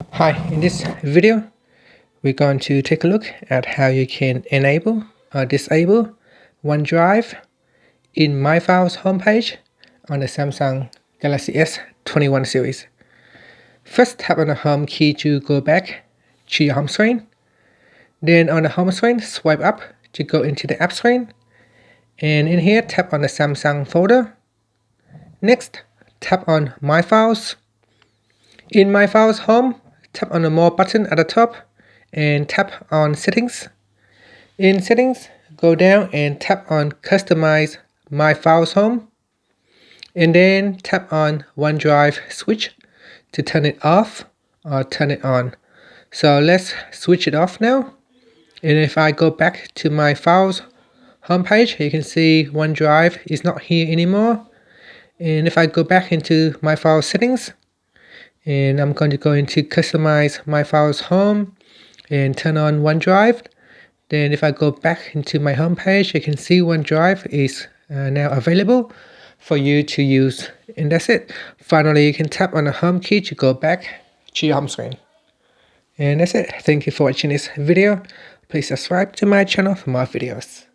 Hi, in this video, we're going to take a look at how you can enable or disable OneDrive in My Files homepage on the Samsung Galaxy S21 series. First, tap on the home key to go back to your home screen. Then on the home screen, swipe up to go into the app screen. And in here, tap on the Samsung folder. Next, tap on My Files. In My Files home, tap on the More button at the top and tap on Settings. In Settings, go down and tap on Customize My Files Home. And then tap on OneDrive switch to turn it off or turn it on. So let's switch it off now. And if I go back to my files homepage, you can see OneDrive is not here anymore. And if I go back into my file settings, and I'm going to go into customize my files home and turn on OneDrive. Then if I go back into my home page, you can see OneDrive is now available for you to use. And that's it. Finally, you can tap on the home key to go back to your home screen. And that's it. Thank you for watching this video. Please subscribe to my channel for more videos.